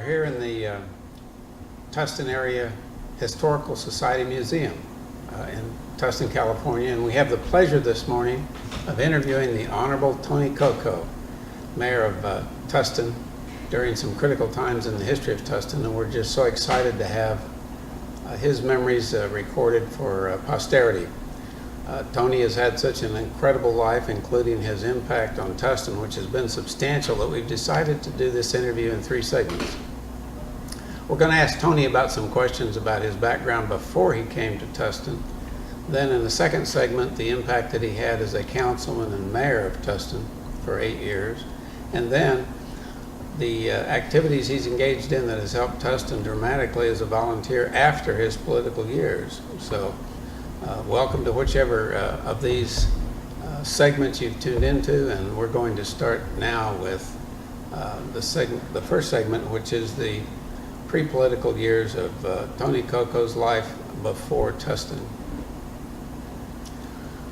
here in the Tustin Area Historical Society Museum in Tustin, California, and we have the pleasure this morning of interviewing the Honorable Tony Coco, Mayor of Tustin, during some critical times in the history of Tustin, and we're just so excited to have his memories recorded for posterity. Tony has had such an incredible life, including his impact on Tustin, which has been substantial, that we've decided to do this interview in 3 segments. We're going to ask Tony about some questions about his background before he came to Tustin. Then in the second segment, the impact that he had as a councilman and mayor of Tustin for 8 years. And then the activities he's engaged in that has helped Tustin dramatically as a volunteer after his political years. So welcome to whichever of these segments you've tuned into, and we're going to start now with the first segment, which is the pre-political years of Tony Coco's life before Tustin.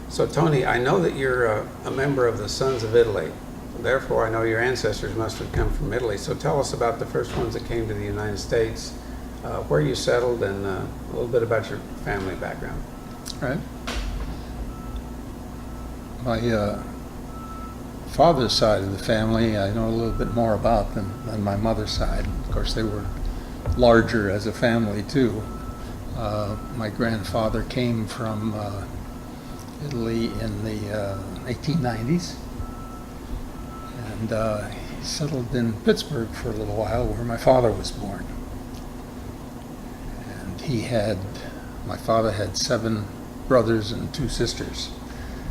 So Tony, I know that you're a member of the Sons of Italy. Therefore, I know your ancestors must have come from Italy. So tell us about the first ones that came to the United States, where you settled, and a little bit about your family background. Right. My father's side of the family, I know a little bit more about than my mother's side. Of course, they were larger as a family too. My grandfather came from Italy in the 1890s, and he settled in Pittsburgh for a little while, where my father was born. And my father had 7 brothers and 2 sisters.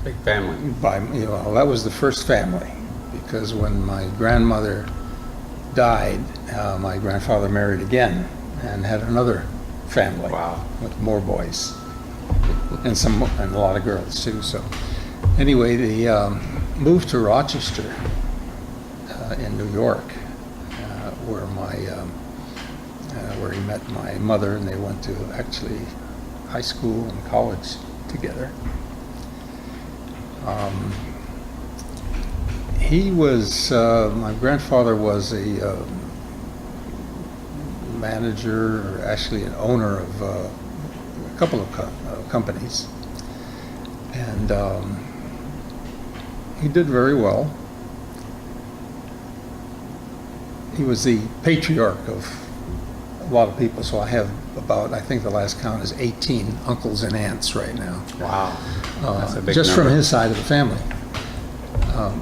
Big family. That was the first family, because when my grandmother died, my grandfather married again and had another family. Wow. With more boys and a lot of girls too. So anyway, they moved to Rochester in New York, where he met my mother, and they went to actually high school and college together. My grandfather was a manager, or actually an owner of a couple of companies, and he did very well. He was the patriarch of a lot of people, so I have I think the last count is 18 uncles and aunts right now. Wow. That's a big just number. from his side of the family.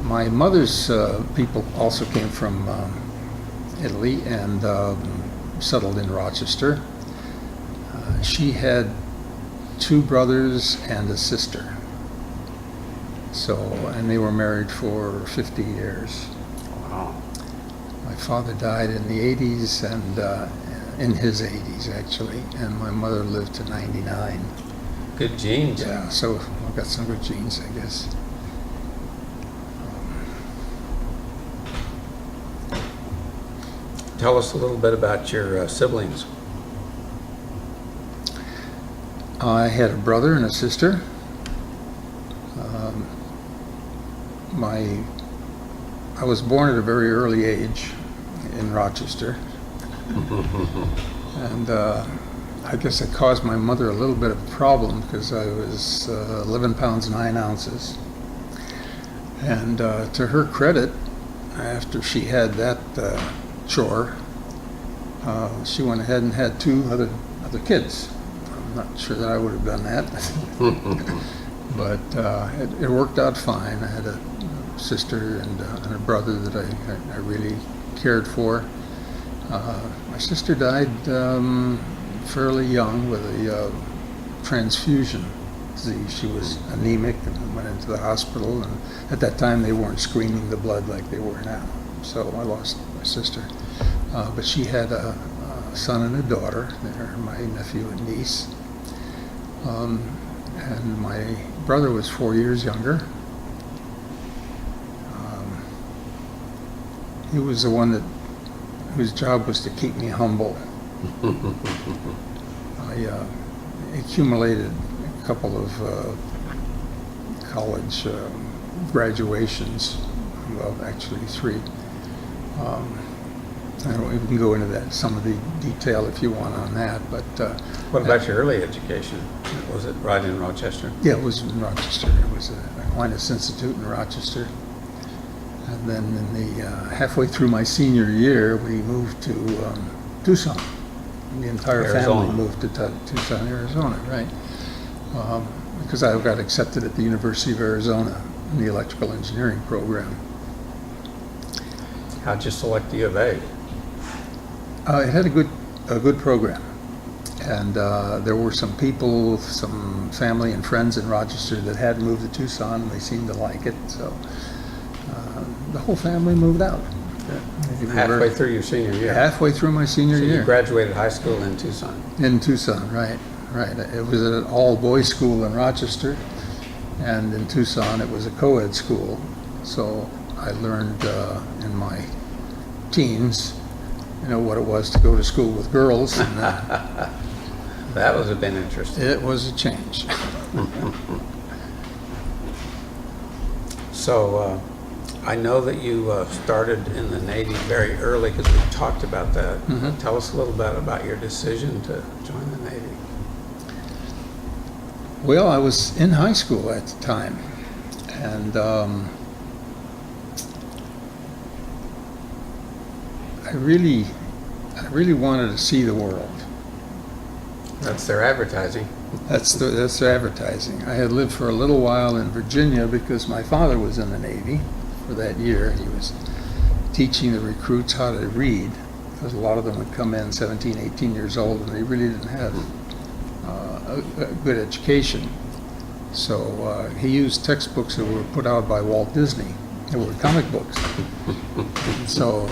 My mother's people also came from Italy and settled in Rochester. She had 2 brothers and a sister. And they were married for 50 years. Wow. My father died in the 80s, and in his 80s actually, and my mother lived to 99. Good genes. Yeah, so I've got some good genes, I guess. Tell us a little bit about your siblings. I had a brother and a sister. I was born at a very early age in Rochester. And I guess it caused my mother a little bit of a problem, because I was 11 pounds 9 ounces. And to her credit, after she had that chore, she went ahead and had 2 other kids. I'm not sure that I would have done that, but it worked out fine. I had a sister and a brother that I really cared for. My sister died fairly young with a transfusion disease. She was anemic and went into the hospital, and at that time they weren't screening the blood like they were now. So I lost my sister. But she had a son and a daughter. They're my nephew and niece. And my brother was 4 years younger. He was the one whose job was to keep me humble. I accumulated a couple of college graduations, well, actually 3. I don't even go into that, some of the detail if you want on that, but What about your early education? Was it right in Rochester? yeah, it was in Rochester. It was Aquinas Institute in Rochester. And then in the halfway through my senior year, we moved to Tucson. The entire Arizona. family moved to Tucson, Arizona, right? Because I got accepted at the University of Arizona in the electrical engineering program. How'd you select the U of A? It had a good program, and there were some people, some family and friends in Rochester that had moved to Tucson, and they seemed to like it, so the whole family moved out. Halfway through your senior year? Halfway through my senior So year. you graduated high school in Tucson? In Tucson, right. It was an all-boys school in Rochester, and in Tucson it was a co-ed school. So I learned in my teens, what it was to go to school with girls. And, That was a bit interesting. it was a change. So I know that you started in the Navy very early because we talked about that. Mhm. Tell us a little bit about your decision to join the Navy. Well, I was in high school at the time, and I really wanted to see the world. That's their advertising. That's their advertising. I had lived for a little while in Virginia because my father was in the Navy for that year. He was teaching the recruits how to read, because a lot of them would come in 17, 18 years old, and they really didn't have a good education. So he used textbooks that were put out by Walt Disney. They were comic books. So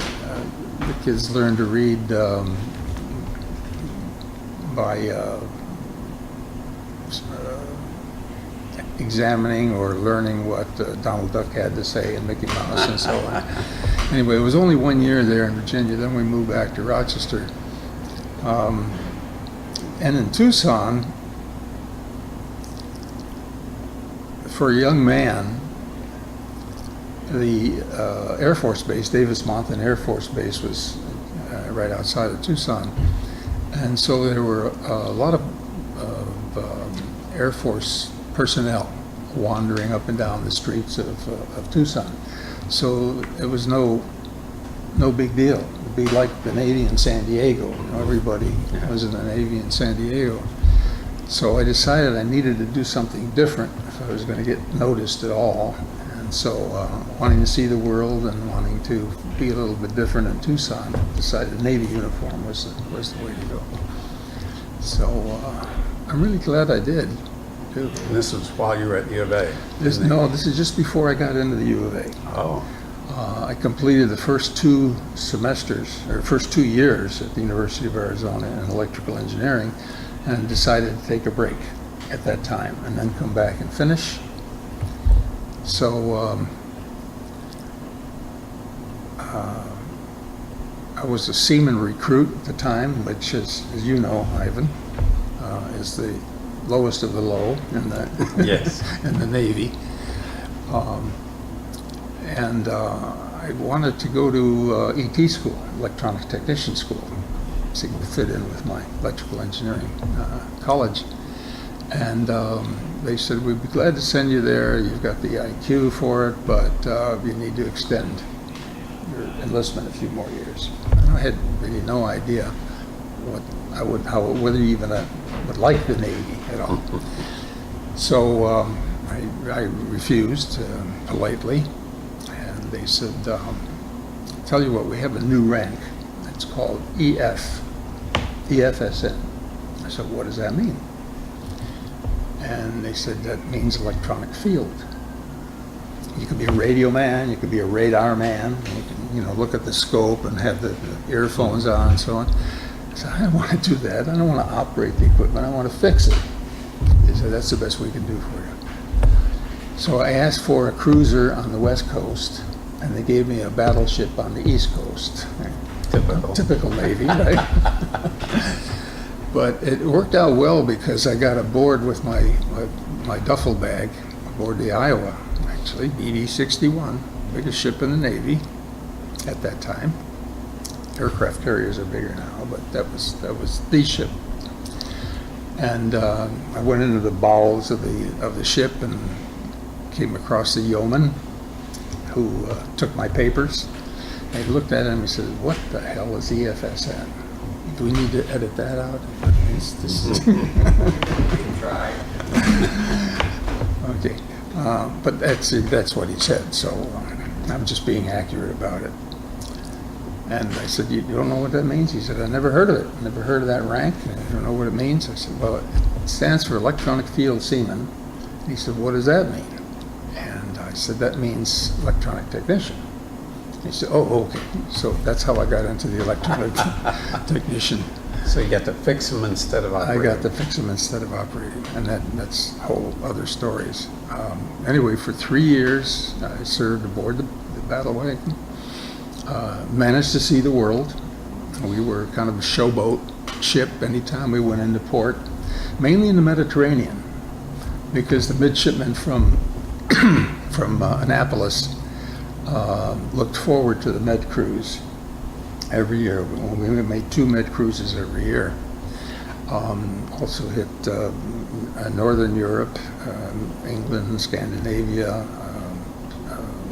the kids learned to read by examining or learning what Donald Duck had to say and Mickey Mouse and so on. Anyway, it was only 1 year there in Virginia. Then we moved back to Rochester. And in Tucson, for a young man, the Air Force Base, Davis-Monthan Air Force Base, was right outside of Tucson. And so there were a lot of Air Force personnel wandering up and down the streets of Tucson. So it was no big deal. It'd be like the Navy in San Diego. Everybody was in the Navy in San Diego. So I decided I needed to do something different if I was going to get noticed at all. And so wanting to see the world and wanting to be a little bit different in Tucson, decided Navy uniform was the way to go. So I'm really glad I did, too. And this was while you were at the U of A? This is just before I got into the U of A. Oh. I completed the first 2 semesters, or first 2 years at the University of Arizona in electrical engineering, and decided to take a break at that time and then come back and finish. So I was a seaman recruit at the time, which is, as you know, Ivan, is the lowest of the low in the Yes. in the Navy. And I wanted to go to ET school, electronic technician school, so it could fit in with my electrical engineering college. And they said, we'd be glad to send you there. You've got the IQ for it, but you need to extend your enlistment a few more years. And I had really no idea whether even I would like the Navy at all. So I refused politely, and they said, tell you what, we have a new rank. It's called EFSN. I said, what does that mean? And they said, that means electronic field. You could be a radio man, you could be a radar man, you can, look at the scope and have the earphones on and so on. I said, I don't want to do that. I don't want to operate the equipment. I want to fix it. They said, that's the best we can do for you. So I asked for a cruiser on the West Coast, and they gave me a battleship on the East Coast. Typical Navy, right? But it worked out well because I got aboard with my duffel bag aboard the Iowa, actually, BD-61, biggest ship in the Navy at that time. Aircraft carriers are bigger now, but that was the ship. And I went into the bowels of the ship and came across the yeoman who took my papers. I looked at him and he said, "What the hell is EFS at? Do we need to edit that out?" This is Try. okay, but that's what he said. So I'm just being accurate about it. And I said, "You don't know what that means?" He said, "I never heard of it. Never heard of that rank. I don't know what it means." I said, "Well, it stands for Electronic Field Seaman." He said, "What does that mean?" And I said, "That means electronic technician." He said, "Oh, okay." So that's how I got into the electronic technician. So you got to fix them instead of I operating. got to fix them instead of operating, and that's whole other stories. Anyway, for 3 years, I served aboard the battle wagon. Managed to see the world. We were kind of a showboat ship anytime we went into port, mainly in the Mediterranean, because the midshipmen from Annapolis looked forward to the Med cruise every year. We made 2 Med cruises every year. Also hit Northern Europe, England, Scandinavia,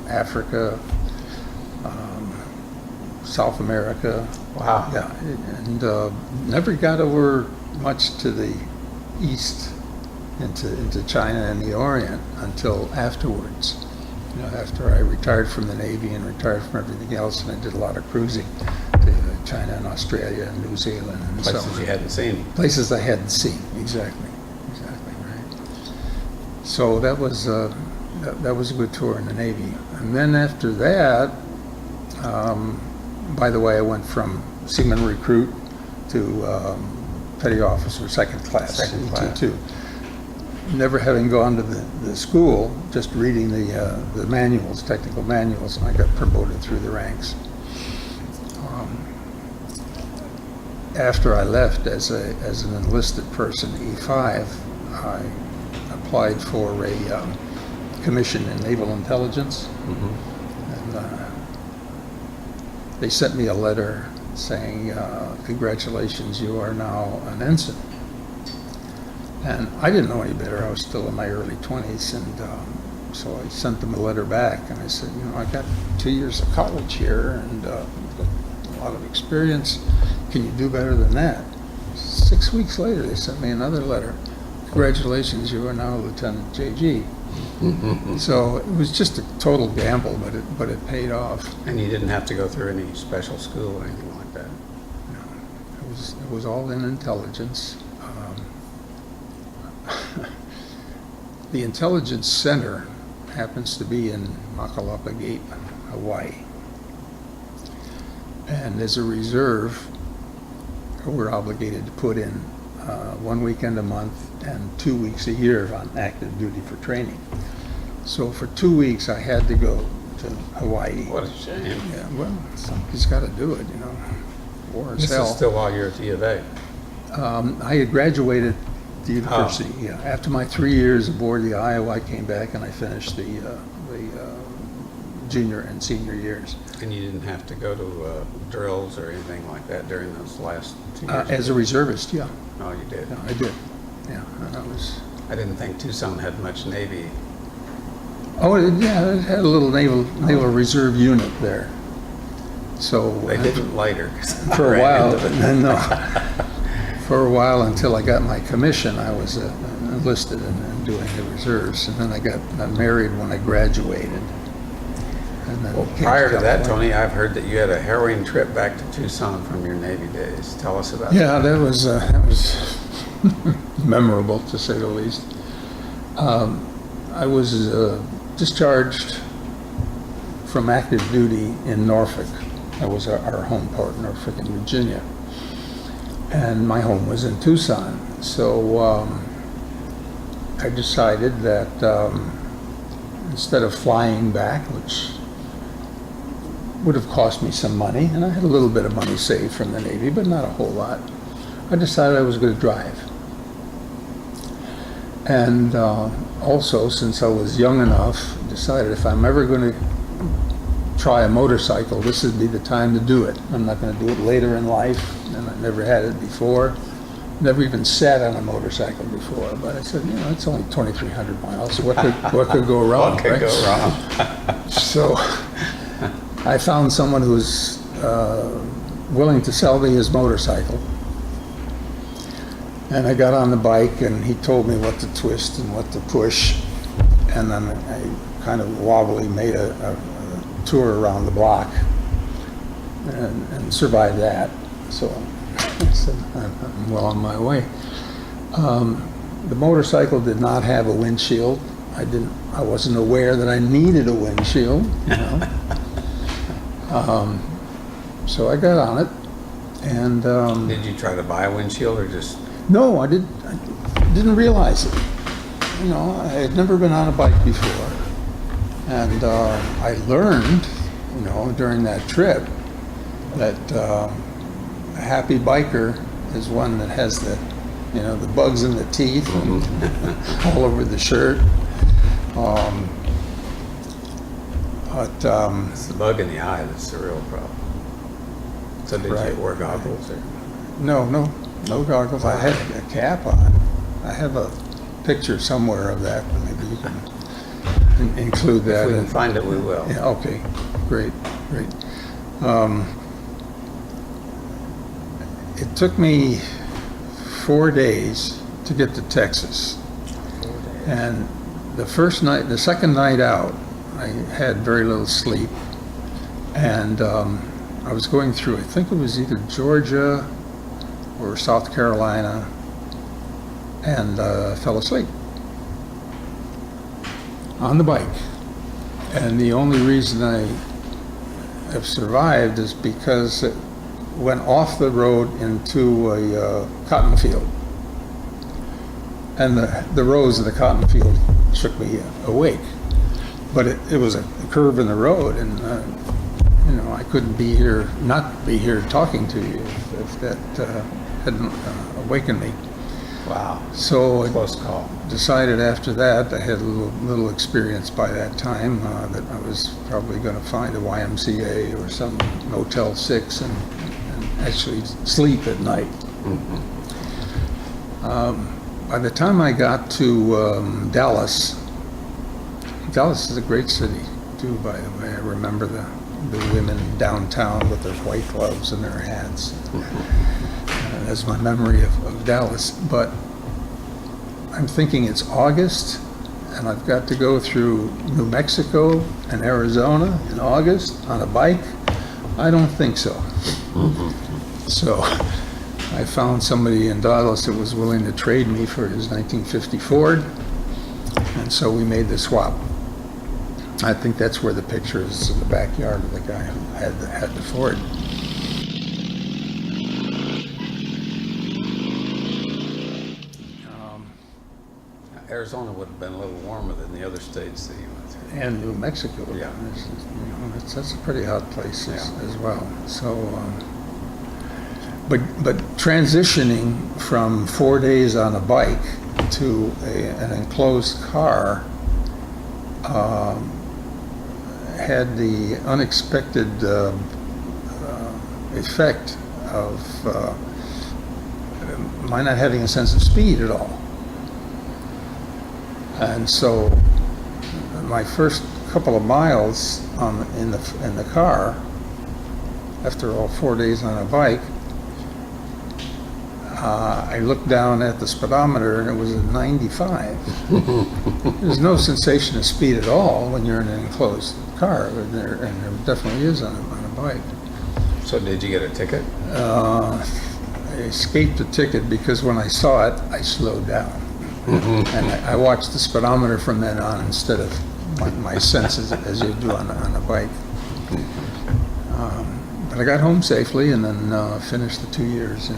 Africa, South America. Wow. Yeah, and never got over much to the east into China and the Orient until afterwards. You know, after I retired from the Navy and retired from everything else, and I did a lot of cruising to China and Australia and New Zealand and so Places on. you hadn't seen. Places I hadn't seen, exactly, right. So that was a good tour in the Navy. And then after that, by the way, I went from seaman recruit to petty officer, second class. Second class. To never having gone to the school, just reading the manuals, technical manuals, and I got promoted through the ranks. After I left as an enlisted person, E5, I applied for a commission in naval intelligence. Mm-hmm. And they sent me a letter saying, "Congratulations, you are now an ensign." And I didn't know any better. I was still in my early 20s, and so I sent them a letter back, and I said, I got 2 years of college here, and got a lot of experience. Can you do better than that? 6 weeks later, they sent me another letter. "Congratulations, you are now Lieutenant JG." So it was just a total gamble, but it paid off. And you didn't have to go through any special school or anything like that. It was all in intelligence. The intelligence center happens to be in Makalapa Gate, Hawaii. And as a reserve, we're obligated to put in 1 weekend a month and 2 weeks a year on active duty for training. So for 2 weeks, I had to go to Hawaii. What a shame. Yeah, well, somebody's got to do it, War is This hell. is still while you're at the U of A. I had graduated the university. Yeah. After my 3 years aboard the Iowa, I came back and I finished the junior and senior years. And you didn't have to go to drills or anything like that during those last 2 years? As a reservist, yeah. Oh, you did? Yeah, I did. Yeah, and I was. I didn't think Tucson had much Navy. Oh, yeah, it had a little naval reserve unit there. So They didn't later. 'Cause I for a ran while, into them. and no, for a while until I got my commission, I was enlisted and doing the reserves, and then I got married when I graduated. And then Well, came prior to that, California. Tony, I've heard that you had a harrowing trip back to Tucson from your Navy days. Tell us about Yeah, that was memorable, to say the least. I was discharged from active duty in Norfolk. That was our home port, Norfolk in Virginia. And my home was in Tucson. So I decided that instead of flying back, which would have cost me some money, and I had a little bit of money saved from the Navy, but not a whole lot, I decided I was going to drive. And also, since I was young enough, decided if I'm ever going to try a motorcycle, this would be the time to do it. I'm not going to do it later in life, and I never had it before. Never even sat on a motorcycle before, but I said, it's only 2,300 miles. What could go wrong? What could right? go wrong? So I found someone who was willing to sell me his motorcycle. And I got on the bike, and he told me what to twist and what to push. And then I kind of wobbly made a tour around the block and survived that. So I said, I'm well on my way. The motorcycle did not have a windshield. I wasn't aware that I needed a windshield, so I got on it, and Did you try to buy a windshield or just? no, I didn't realize it. I had never been on a bike before, and I learned, during that trip, that a happy biker is one that has the bugs in the teeth and all over the shirt. It's the bug in the eye that's the real problem. So did Right. you wear goggles? Or? No goggles. I had a cap on. I have a picture somewhere of that, but maybe you can include that. If we can find it, we will. Yeah, okay, great. It took me 4 days to get to Texas. 4 days. And the second night out, I had very little sleep. And I was going through, I think it was either Georgia or South Carolina, and fell asleep on the bike. And the only reason I have survived is because it went off the road into a cotton field. And the rows of the cotton field shook me awake. But it was a curve in the road, and I couldn't not be here talking to you if that hadn't awakened me. Wow. So Close call. decided after that, I had a little experience by that time, that I was probably going to find a YMCA or some Motel 6 and actually sleep at night. Mm-hmm. By the time I got to Dallas is a great city too, by the way. I remember the women downtown with their white gloves and their hats. That's my memory of Dallas. But I'm thinking it's August, and I've got to go through New Mexico and Arizona in August on a bike. I don't think so. So I found somebody in Dallas that was willing to trade me for his 1950 Ford, and so we made the swap. I think that's where the picture is, in the backyard of the guy who had the Ford. Arizona would have been a little warmer than the other states that you went through. And New Mexico. Yeah. That's a pretty hot place as well. So, but transitioning from 4 days on a bike to an enclosed car had the unexpected effect of my not having a sense of speed at all. And so my first couple of miles in the car, after all 4 days on a bike, I looked down at the speedometer and it was at 95. There's no sensation of speed at all when you're in an enclosed car, and there definitely is on a bike. So did you get a ticket? I escaped the ticket because when I saw it, I slowed down. And I watched the speedometer from then on instead of my senses as you do on a bike. But I got home safely and then finished the 2 years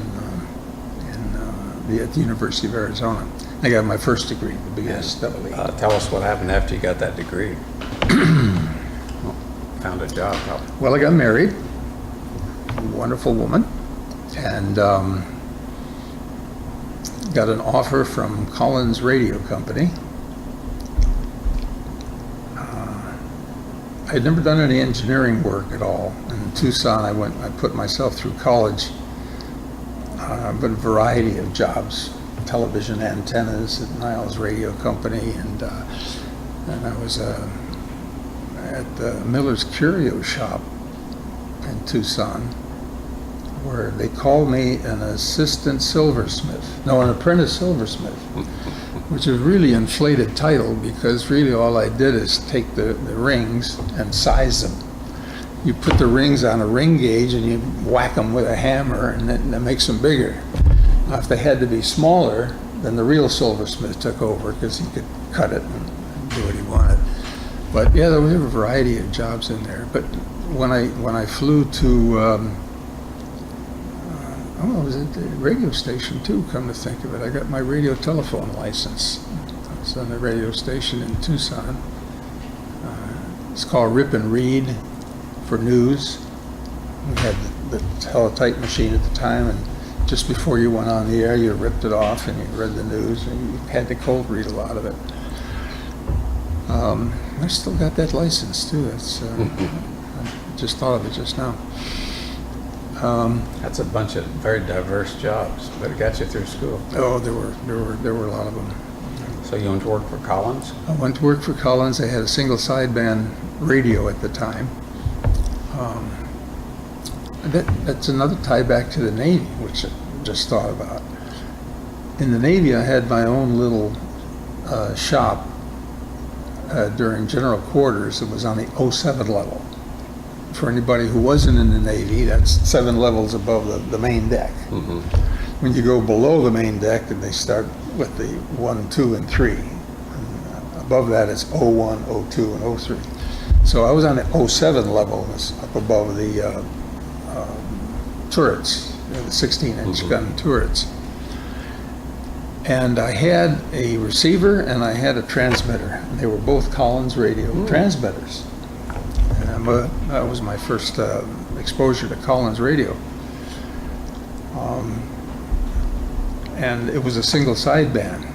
at the University of Arizona. I got my first degree, the BSW. Tell us what happened after you got that degree. Found a job, probably. Well, I got married, a wonderful woman, and got an offer from Collins Radio Company I'd never done any engineering work at all. In Tucson, I put myself through college, but a variety of jobs, television antennas at Niles Radio Company, and I was at the Miller's Curio Shop in Tucson, where they called me an apprentice silversmith, which is really inflated title, because really all I did is take the rings and size them. You put the rings on a ring gauge and you whack them with a hammer, and that makes them bigger. Now, if they had to be smaller, then the real silversmith took over, because he could cut it and do what he wanted. But yeah, there was a variety of jobs in there. But when I flew to it was at the radio station too, come to think of it. I got my radio telephone license. I was on the radio station in Tucson. It's called Rip and Read for news. We had the teletype machine at the time, and just before you went on the air, you ripped it off and you read the news, and you had to cold read a lot of it. I still got that license too. It's, I just thought of it just now. That's a bunch of very diverse jobs, but it got you through school. Oh, there were a lot of them. So you went to work for Collins? I went to work for Collins. They had a single sideband radio at the time. That's another tie back to the Navy, which I just thought about. In the Navy, I had my own little shop during general quarters. It was on the 07 level. For anybody who wasn't in the Navy, that's 7 levels above the main deck. Mm-hmm. When you go below the main deck, then they start with the 1, 2, and 3. And above that, it's 01, 02, and 03. So I was on the 07 level, it's up above the turrets, the 16-inch gun turrets. And I had a receiver and I had a transmitter. And they were both Collins radio transmitters. And that was my first exposure to Collins radio. And it was a single sideband.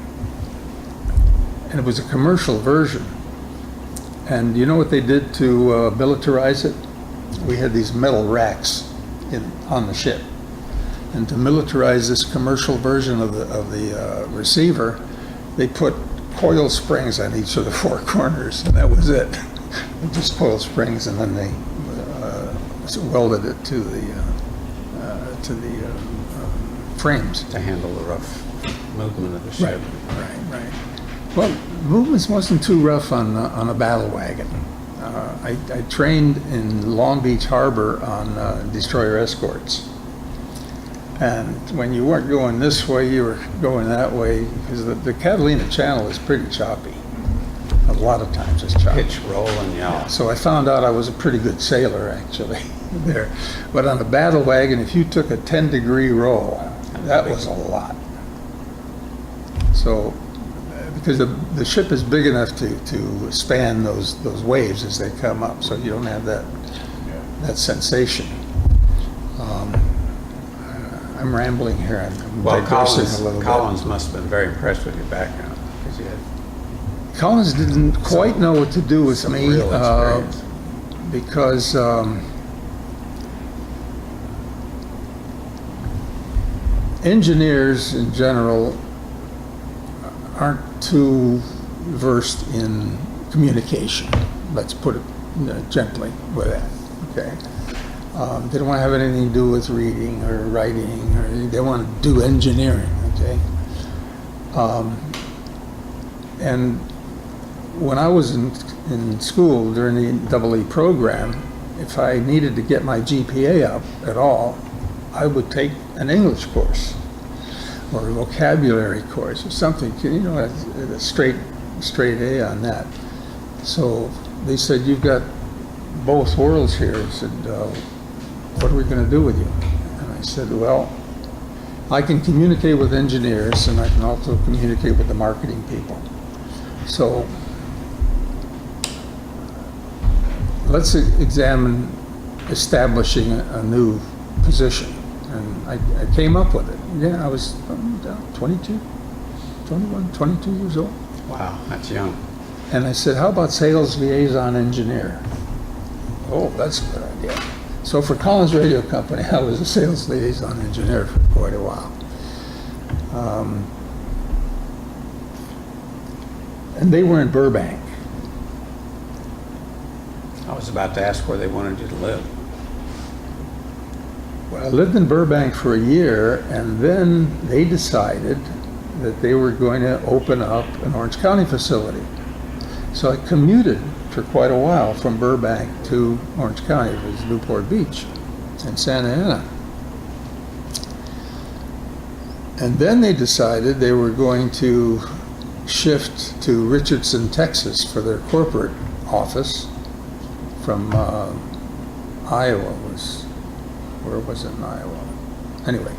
And it was a commercial version. And you know what they did to militarize it? We had these metal racks on the ship. And to militarize this commercial version of the receiver, they put coil springs on each of the 4 corners, and that was it. Just coil springs, and then they welded it to the frames To handle the rough movement of the ship. Right. Well, movements wasn't too rough on a battle wagon. I trained in Long Beach Harbor on destroyer escorts. And when you weren't going this way, you were going that way, because the Catalina Channel is pretty choppy. A lot of times it's choppy. Pitch, roll, and yaw. So I found out I was a pretty good sailor, actually, there. But on a battle wagon, if you took a 10-degree roll, that was a lot. So, because the ship is big enough to span those waves as they come up, so you don't have that sensation. I'm rambling here. I'm Well, digressing a little Collins must have been very impressed with your background, because you had Collins didn't quite know what to do with some me real experience. because engineers in general aren't too versed in communication. Let's put it gently with that. Okay. They don't want to have anything to do with reading or writing, or they want to do engineering. Okay. And when I was in school during the EE program, if I needed to get my GPA up at all, I would take an English course or a vocabulary course or something, a straight A on that. So they said, "You've got both worlds here." I said, "What are we going to do with you?" And I said, "Well, I can communicate with engineers, and I can also communicate with the marketing people. So let's examine establishing a new position." And I came up with it. Yeah, I was 22 years old. Wow, that's young. And I said, "How about sales liaison engineer?" oh, that's a good idea. So for Collins Radio Company, I was a sales liaison engineer for quite a while. And they were in Burbank. I was about to ask where they wanted you to live. Well, I lived in Burbank for a year, and then they decided that they were going to open up an Orange County facility. So I commuted for quite a while from Burbank to Orange County. It was Newport Beach and Santa Ana. And then they decided they were going to shift to Richardson, Texas for their corporate office from Iowa. Where was it in Iowa? Anyway,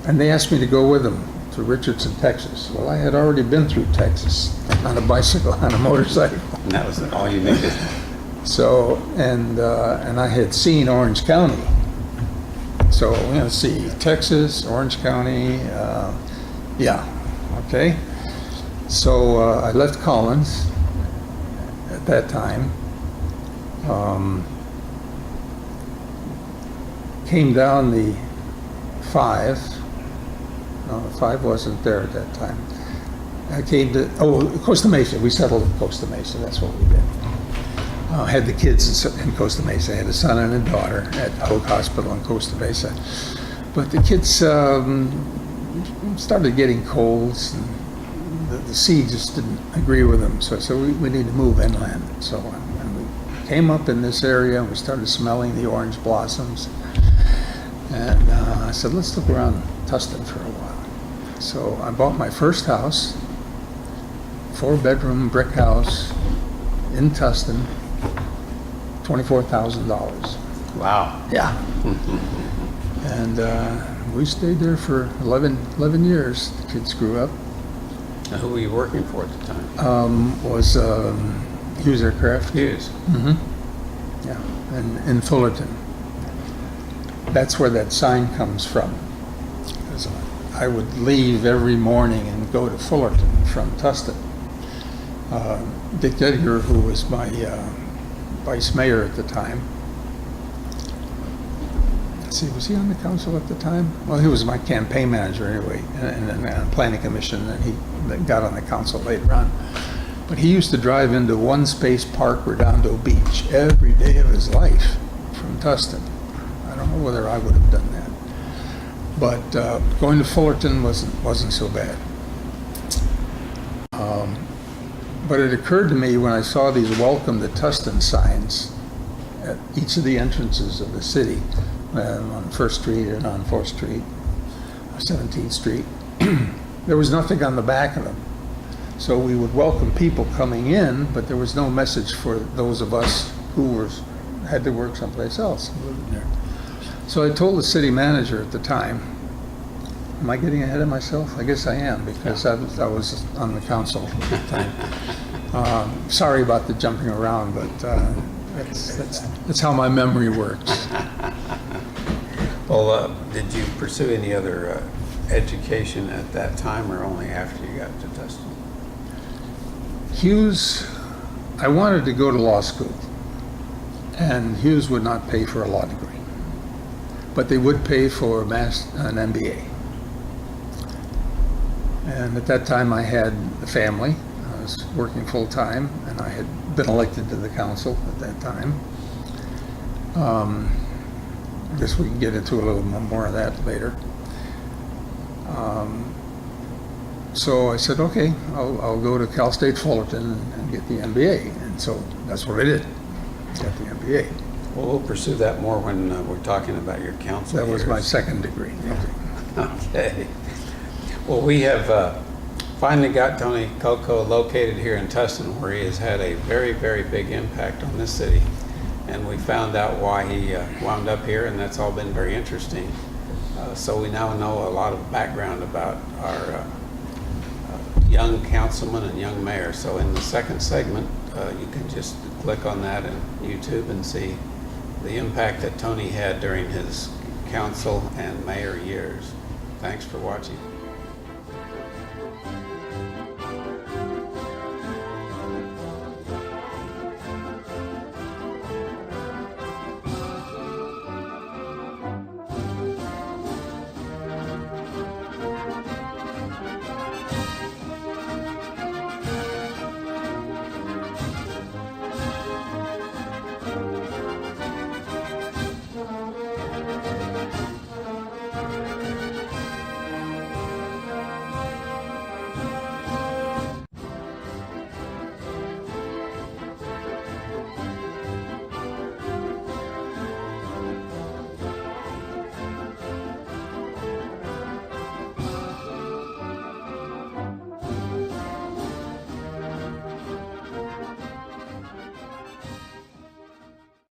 and they asked me to go with them to Richardson, Texas. Well, I had already been through Texas on a bicycle, on a motorcycle. And that was all you needed. So, and I had seen Orange County. So, see Texas, Orange County, yeah, okay. So I left Collins at that time. Came down the 5. No, the 5 wasn't there at that time. I came to, Costa Mesa. We settled in Costa Mesa. That's what we did. Had the kids in Costa Mesa. I had a son and a daughter at Hoag Hospital in Costa Mesa. But the kids started getting colds, and the sea just didn't agree with them. So I said, we need to move inland. So and we came up in this area, and we started smelling the orange blossoms. And I said, let's look around Tustin for a while. So I bought my first house, 4-bedroom brick house in Tustin, $24,000. Wow. Yeah. And we stayed there for 11 years. The kids grew up. Now, who were you working for at the time? Was Hughes Aircraft. Hughes. Mm-hmm. Yeah, and in Fullerton. That's where that sign comes from. Because I would leave every morning and go to Fullerton from Tustin. Dick Edgar, who was my vice mayor at the time. Let's see, was he on the council at the time? Well, he was my campaign manager anyway, and then planning commission, and he got on the council later on. But he used to drive into One Space Park, Redondo Beach, every day of his life from Tustin. I don't know whether I would have done that. But going to Fullerton wasn't so bad. But it occurred to me when I saw these welcome to Tustin signs at each of the entrances of the city, on 1st Street and on 4th Street, 17th Street, there was nothing on the back of them. So we would welcome people coming in, but there was no message for those of us who had to work someplace else and living there. So I told the city manager at the time, am I getting ahead of myself? I guess I am, because I was on the council at the time. Sorry about the jumping around, but that's how my memory works. Well, did you pursue any other education at that time, or only after you got to Tustin? Hughes, I wanted to go to law school, and Hughes would not pay for a law degree, but they would pay for an MBA. And at that time I had a family. I was working full time, and I had been elected to the council at that time. I guess we can get into a little more of that later. So I said, okay, I'll go to Cal State Fullerton and get the MBA. And so that's what I did, got the MBA. Well, we'll pursue that more when we're talking about your council That was years. my second degree. Okay. Well, we have finally got Tony Coco located here in Tustin, where he has had a very, very big impact on this city. And we found out why he wound up here, and that's all been very interesting. So we now know a lot of background about our young councilman and young mayor. So in the second segment, you can just click on that in YouTube and see the impact that Tony had during his council and mayor years. Thanks for watching.